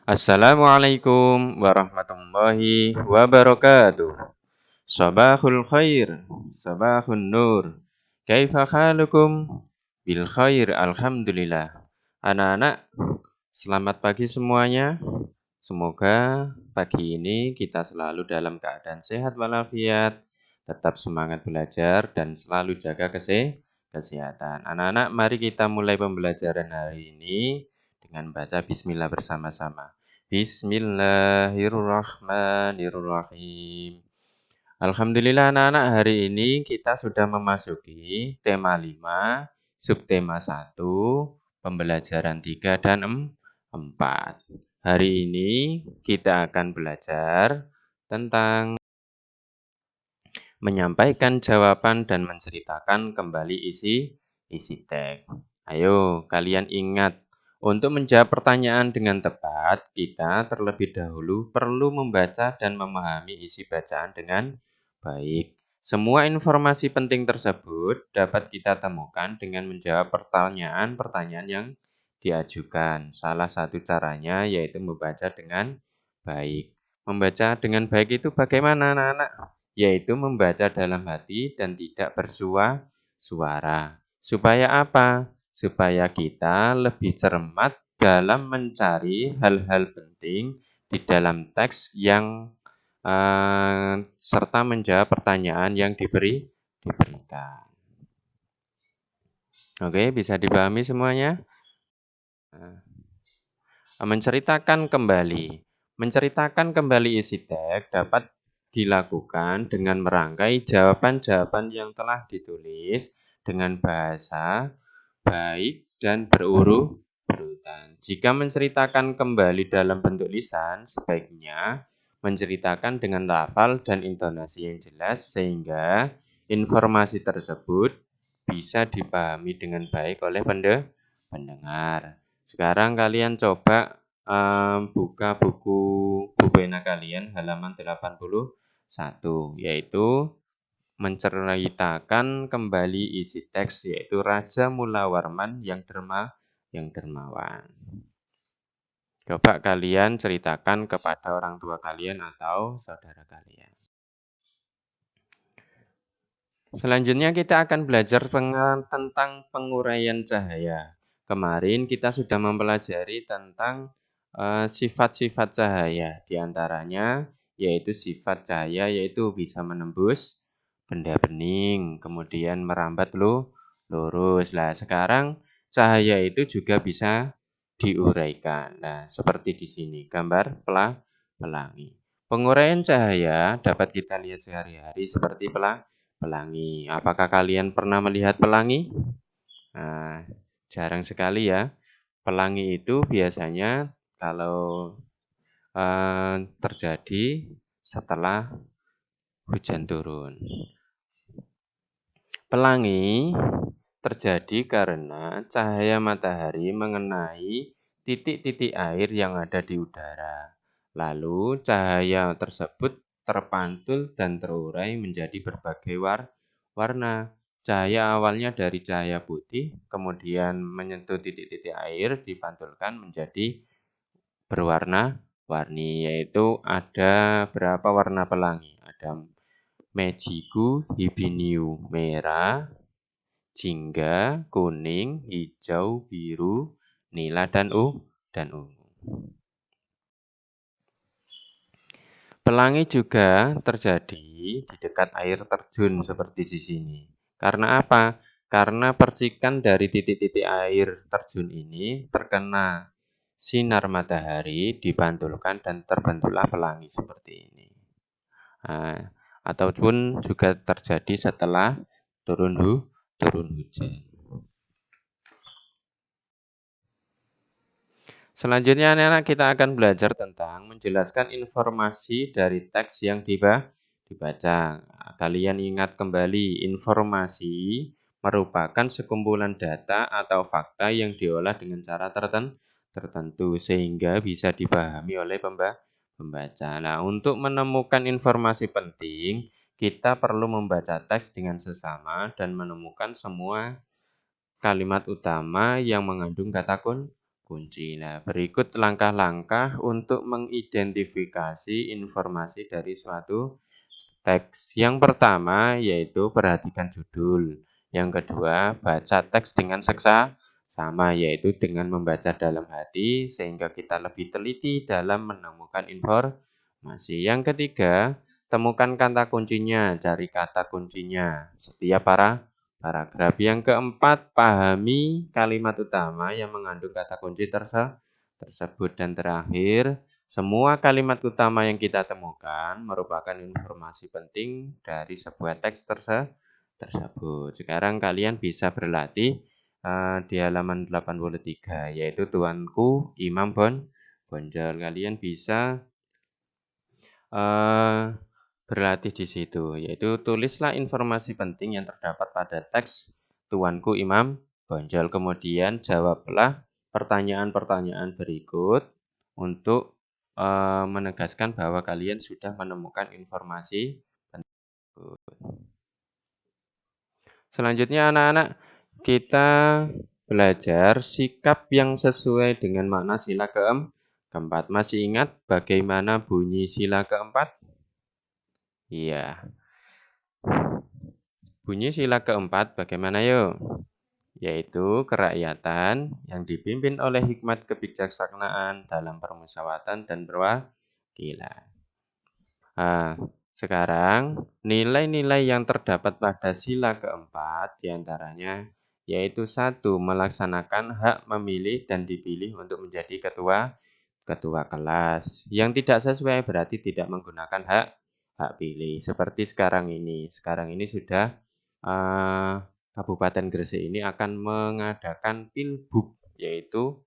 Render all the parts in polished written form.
Assalamualaikum warahmatullahi wabarakatuh. Sabahul khair, sabahun nur. Kaifa halukum? Bil khair, alhamdulillah. Anak-anak, selamat pagi semuanya. Semoga pagi ini kita selalu dalam keadaan sehat walafiat, tetap semangat belajar dan selalu jaga kesehatan. Anak-anak, mari kita mulai pembelajaran hari ini dengan baca bismillah bersama-sama. Bismillahirrahmanirrahim. Alhamdulillah anak-anak, hari ini kita sudah memasuki tema 5, subtema 1, pembelajaran 3 dan 4. Hari ini kita akan belajar tentang menyampaikan jawaban dan menceritakan kembali isi teks. Ayo, kalian ingat, untuk menjawab pertanyaan dengan tepat, kita terlebih dahulu perlu membaca dan memahami isi bacaan dengan baik. Semua informasi penting tersebut dapat kita temukan dengan menjawab pertanyaan-pertanyaan yang diajukan. Salah satu caranya yaitu membaca dengan baik. Membaca dengan baik itu bagaimana, anak-anak? Yaitu membaca dalam hati dan tidak suara. Supaya apa? Supaya kita lebih cermat dalam mencari hal-hal penting di dalam teks yang serta menjawab pertanyaan yang diberikan. Oke, bisa dipahami semuanya? Menceritakan kembali. Menceritakan kembali isi teks dapat dilakukan dengan merangkai jawaban-jawaban yang telah ditulis dengan bahasa baik dan berurutan. Jika menceritakan kembali dalam bentuk lisan, sebaiknya menceritakan dengan lafal dan intonasi yang jelas sehingga informasi tersebut bisa dipahami dengan baik oleh pendengar. Sekarang kalian coba buka buku pena kalian halaman 81, yaitu menceritakan kembali isi teks, yaitu Raja Mulawarman yang dermawan. Coba kalian ceritakan kepada orang tua kalian atau saudara kalian. Selanjutnya kita akan belajar tentang penguraian cahaya. Kemarin kita sudah mempelajari tentang sifat-sifat cahaya. Di antaranya yaitu sifat cahaya yaitu bisa menembus benda bening, kemudian merambat lurus. Nah, sekarang cahaya itu juga bisa diuraikan. Nah, seperti di sini gambar pelangi. Penguraian cahaya dapat kita lihat sehari-hari seperti pelangi. Apakah kalian pernah melihat pelangi? Nah, jarang sekali ya. Pelangi itu biasanya kalau terjadi setelah hujan turun. Pelangi terjadi karena cahaya matahari mengenai titik-titik air yang ada di udara. Lalu cahaya tersebut terpantul dan terurai menjadi berbagai warna. Cahaya awalnya dari cahaya putih, kemudian menyentuh titik-titik air, dipantulkan menjadi berwarna-warni, yaitu ada berapa warna pelangi? Ada Mejiku hibiniu merah, jingga, kuning, hijau, biru, nila, dan ungu. Pelangi juga terjadi di dekat air terjun seperti di sini. Karena apa? Karena percikan dari titik-titik air terjun ini terkena sinar matahari, dipantulkan dan terbentuklah pelangi seperti ini. Nah, ataupun juga terjadi setelah turun hujan. Selanjutnya anak-anak kita akan belajar tentang menjelaskan informasi dari teks yang dibaca. Kalian ingat kembali, informasi merupakan sekumpulan data atau fakta yang diolah dengan cara tertentu sehingga bisa dipahami oleh pembaca. Nah, untuk menemukan informasi penting, kita perlu membaca teks dengan sesama dan menemukan semua kalimat utama yang mengandung kata kunci. Nah, berikut langkah-langkah untuk mengidentifikasi informasi dari suatu teks. Yang pertama yaitu perhatikan judul. Yang kedua, baca teks dengan seksama, yaitu dengan membaca dalam hati sehingga kita lebih teliti dalam menemukan informasi. Yang ketiga, temukan kata kuncinya, cari kata kuncinya setiap paragraf. Yang keempat, pahami kalimat utama yang mengandung kata kunci tersebut. Dan terakhir, semua kalimat utama yang kita temukan merupakan informasi penting dari sebuah teks tersebut. Sekarang kalian bisa berlatih di halaman 83, yaitu Tuanku Imam Bonjol. Kalian bisa berlatih di situ, yaitu tulislah informasi penting yang terdapat pada teks Tuanku Imam Bonjol. Kemudian jawablah pertanyaan-pertanyaan berikut untuk menegaskan bahwa kalian sudah menemukan informasi tersebut. Selanjutnya anak-anak, kita belajar sikap yang sesuai dengan makna sila keempat. Masih ingat bagaimana bunyi sila keempat? Iya. Bunyi sila keempat bagaimana yuk? Yaitu kerakyatan yang dipimpin oleh hikmat kebijaksanaan dalam permusyawaratan dan perwakilan. Sekarang nilai-nilai yang terdapat pada sila keempat diantaranya yaitu 1. Melaksanakan hak memilih dan dipilih untuk menjadi ketua kelas. Yang tidak sesuai berarti tidak menggunakan hak pilih. Seperti sekarang ini. Sekarang ini sudah Kabupaten Gresik ini akan mengadakan pilbub, yaitu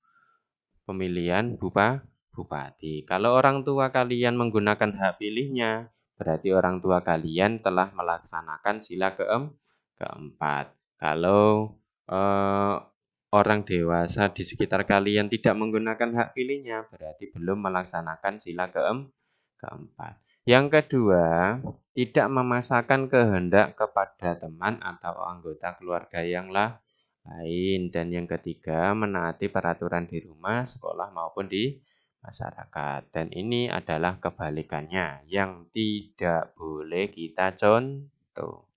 pemilihan bupati. Kalau orang tua kalian menggunakan hak pilihnya, berarti orang tua kalian telah melaksanakan sila keempat. Kalau orang dewasa di sekitar kalian tidak menggunakan hak pilihnya, berarti belum melaksanakan sila keempat. Yang kedua, tidak memaksakan kehendak kepada teman atau anggota keluarga yang lain. Dan yang ketiga, menaati peraturan di rumah, sekolah maupun di masyarakat. Dan ini adalah kebalikannya yang tidak boleh kita contoh.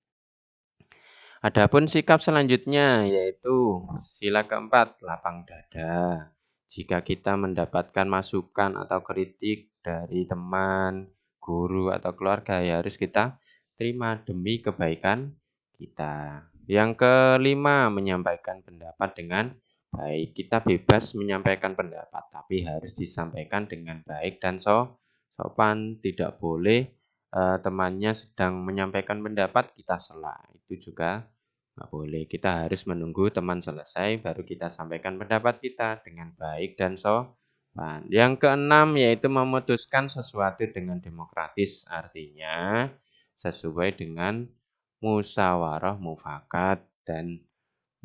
Adapun sikap selanjutnya yaitu sila keempat, lapang dada. Jika kita mendapatkan masukan atau kritik dari teman, guru atau keluarga, ya harus kita terima demi kebaikan kita. Yang kelima, menyampaikan pendapat dengan baik. Kita bebas menyampaikan pendapat, tapi harus disampaikan dengan baik dan sopan. Tidak boleh temannya sedang menyampaikan pendapat, kita sela. Itu juga nggak boleh. Kita harus menunggu teman selesai, baru kita sampaikan pendapat kita dengan baik dan sopan. Yang keenam yaitu memutuskan sesuatu dengan demokratis, artinya sesuai dengan musyawarah mufakat. Dan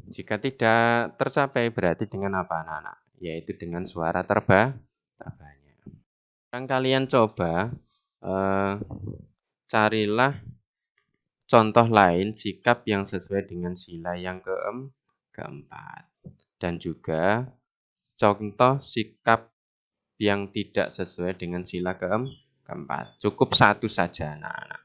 jika tidak tercapai berarti dengan apa anak-anak? Yaitu dengan suara terbanyak. Sekarang kalian coba carilah contoh lain sikap yang sesuai dengan sila yang keempat. Dan juga contoh sikap yang tidak sesuai dengan sila keempat. Cukup satu saja anak-anak.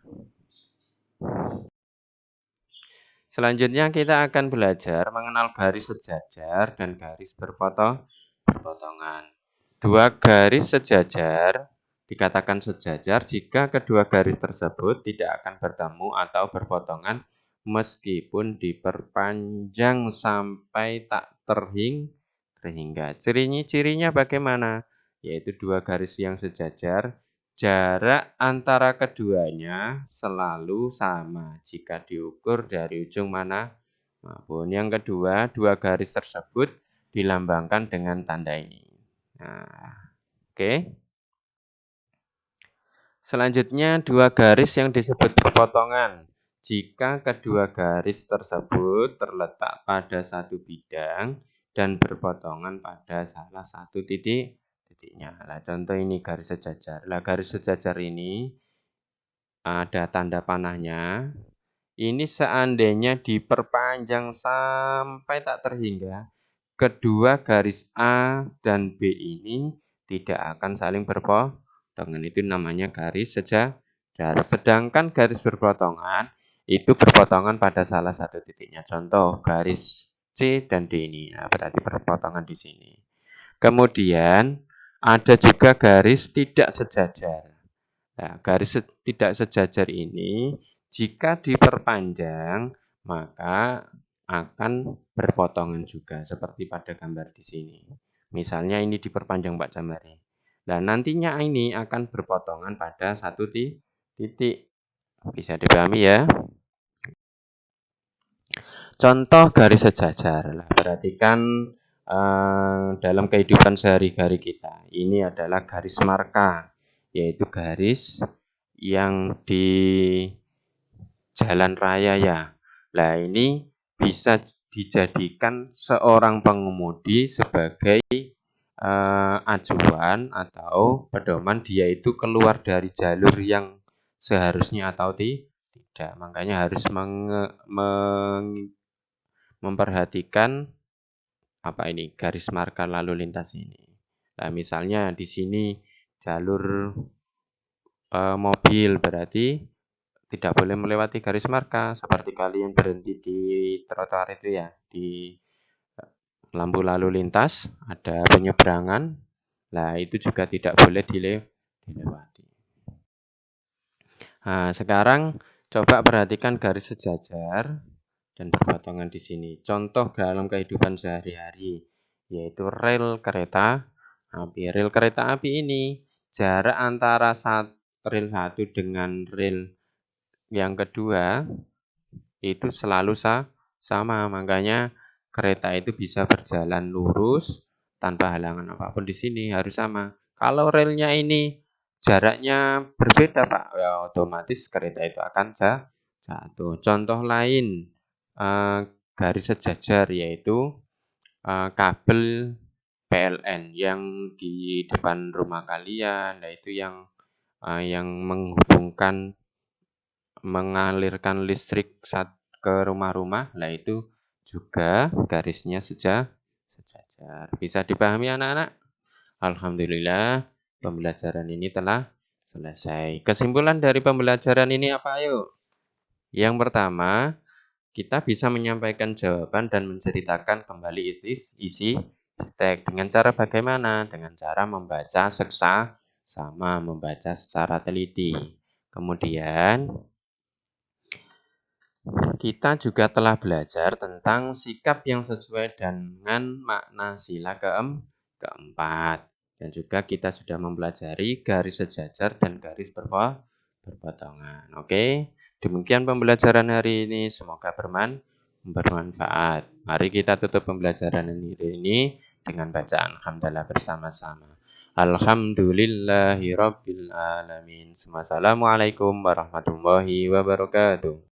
Selanjutnya kita akan belajar mengenal garis sejajar dan garis berpotongan. Dua garis sejajar dikatakan sejajar jika kedua garis tersebut tidak akan bertemu atau berpotongan meskipun diperpanjang sampai tak terhingga. Ciri-cirinya bagaimana? Yaitu dua garis yang sejajar, jarak antara keduanya selalu sama jika diukur dari ujung mana maupun. Yang kedua, dua garis tersebut dilambangkan dengan tanda ini. Nah, oke. Selanjutnya, dua garis yang disebut berpotongan. Jika kedua garis tersebut terletak pada satu bidang dan berpotongan pada salah satu titiknya. Nah, contoh ini garis sejajar. Nah, garis sejajar ini ada tanda panahnya. Ini seandainya diperpanjang sampai tak terhingga, kedua garis A dan B ini tidak akan saling berpotongan. Itu namanya garis sejajar. Sedangkan garis berpotongan itu berpotongan pada salah satu titiknya. Contoh garis C dan D ini. Nah, berarti berpotongan di sini. Kemudian ada juga garis tidak sejajar. Nah, garis tidak sejajar ini jika diperpanjang maka akan berpotongan juga seperti pada gambar di sini. Misalnya ini diperpanjang Pak Jamari. Dan nantinya ini akan berpotongan pada satu titik. Bisa dipahami ya? Contoh garis sejajar. Nah, perhatikan dalam kehidupan sehari-hari kita. Ini adalah garis marka, yaitu garis yang di jalan raya ya. Nah, ini bisa dijadikan seorang pengemudi sebagai acuan atau pedoman dia itu keluar dari jalur yang seharusnya atau tidak. Makanya harus memperhatikan garis marka lalu lintas ini. Nah, misalnya di sini jalur mobil berarti tidak boleh melewati garis marka seperti kalian berhenti di trotoar itu ya, di lampu lalu lintas ada penyeberangan. Nah, itu juga tidak boleh dilewati. Nah, sekarang coba perhatikan garis sejajar dan berpotongan di sini. Contoh dalam kehidupan sehari-hari yaitu rel kereta api. Rel kereta api ini jarak antara rel satu dengan rel yang kedua itu selalu sama. Makanya kereta itu bisa berjalan lurus tanpa halangan apapun di sini harus sama. Kalau relnya ini jaraknya berbeda Pak, ya otomatis kereta itu akan jatuh. Contoh lain garis sejajar yaitu kabel PLN yang di depan rumah kalian, nah itu yang mengalirkan listrik ke rumah-rumah. Nah itu juga garisnya sejajar. Bisa dipahami anak-anak? Alhamdulillah pembelajaran ini telah selesai. Kesimpulan dari pembelajaran ini apa ayo? Yang pertama, kita bisa menyampaikan jawaban dan menceritakan kembali isi teks dengan cara bagaimana? Dengan cara membaca seksama, membaca secara teliti. Kemudian kita juga telah belajar tentang sikap yang sesuai dengan makna sila keempat. Dan juga kita sudah mempelajari garis sejajar dan garis berpotongan. Oke, demikian pembelajaran hari ini. Semoga bermanfaat. Mari kita tutup pembelajaran ini dengan bacaan hamdalah bersama-sama. Alhamdulillahirabbil alamin. Wassalamualaikum warahmatullahi wabarakatuh.